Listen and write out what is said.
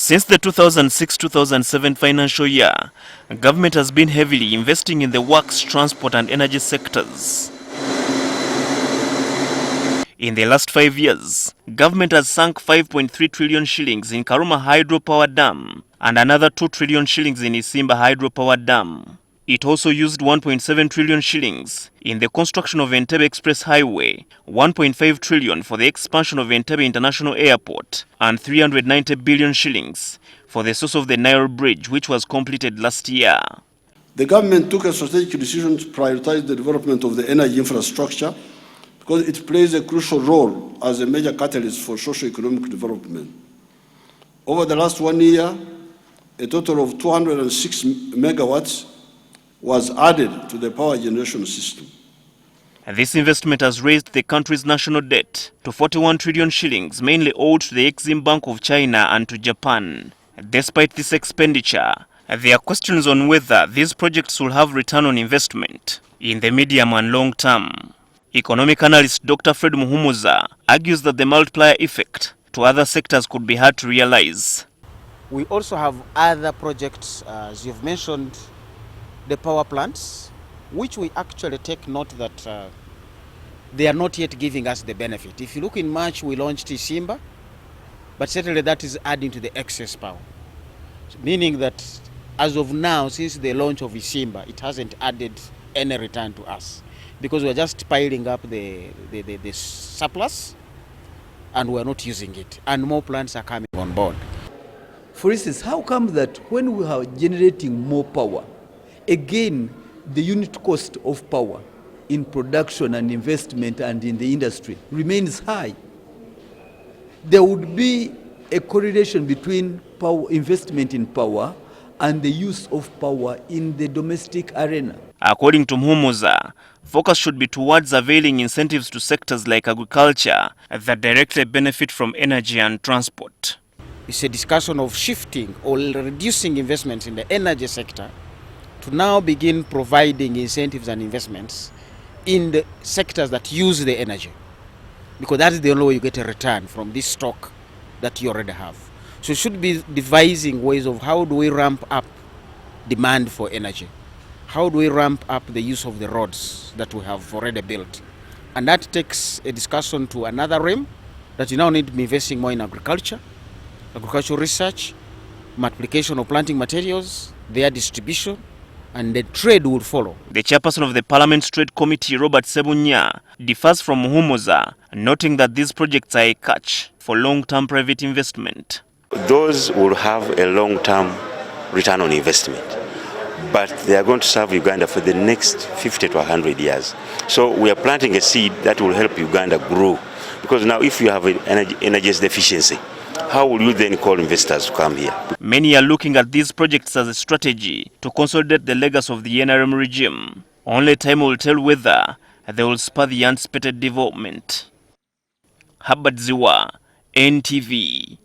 Since the 2006-2007 financial year, government has been heavily investing in the works, transport and energy sectors. In the last 5 years, government has sunk 5.3 trillion shillings in Karuma Hydropower Dam and another 2 trillion shillings in Isimba Hydropower Dam. It also used 1.7 trillion shillings in the construction of Entebbe Express Highway, 1.5 trillion for the expansion of Entebbe International Airport, and 390 billion shillings for the source of the Nile Bridge, which was completed last year. The government took a strategic decision to prioritize the development of the energy infrastructure because it plays a crucial role as a major catalyst for socio-economic development. Over the last 1 year, a total of 206 megawatts was added to the power generation system. This investment has raised the country's national debt to 41 trillion shillings, mainly owed to the Exim Bank of China and to Japan. Despite this expenditure, there are questions on whether these projects will have return on investment in the medium and long term. Economic analyst Dr. Fred Muhumuza argues that the multiplier effect to other sectors could be hard to realize. We also have other projects, as you've mentioned, the power plants, which we actually take note that they are not yet giving us the benefit. If you look in March, we launched Isimba, but certainly that is adding to the excess power. Meaning that as of now, since the launch of Isimba, it hasn't added any return to us because we're just piling up the surplus and we're not using it. And more plants are coming on board. For instance, how come that when we are generating more power, again, the unit cost of power in production and investment and in the industry remains high? There would be a correlation between power, investment in power and the use of power in the domestic arena. According to Muhumuza, focus should be towards availing incentives to sectors like agriculture that directly benefit from energy and transport. It's a discussion of shifting or reducing investments in the energy sector to now begin providing incentives and investments in the sectors that use the energy. Because that is the only way you get a return from this stock that you already have. So you should be devising ways of how do we ramp up demand for energy? How do we ramp up the use of the roads that we have already built? And that takes a discussion to another realm that you now need to be investing more in agriculture, agricultural research, multiplication of planting materials, their distribution, and the trade will follow. The chairperson of the Parliament's Trade Committee, Robert Sebunya, differs from Muhumuza, noting that these projects are a catch for long-term private investment. Those will have a long-term return on investment, but they are going to serve Uganda for the next 50 to 100 years. So we are planting a seed that will help Uganda grow. Because now if you have an energy deficiency, how will you then call investors to come here? Many are looking at these projects as a strategy to consolidate the legacy of the NRM regime. Only time will tell whether they will spur the anticipated development. Habad Ziwa, NTV.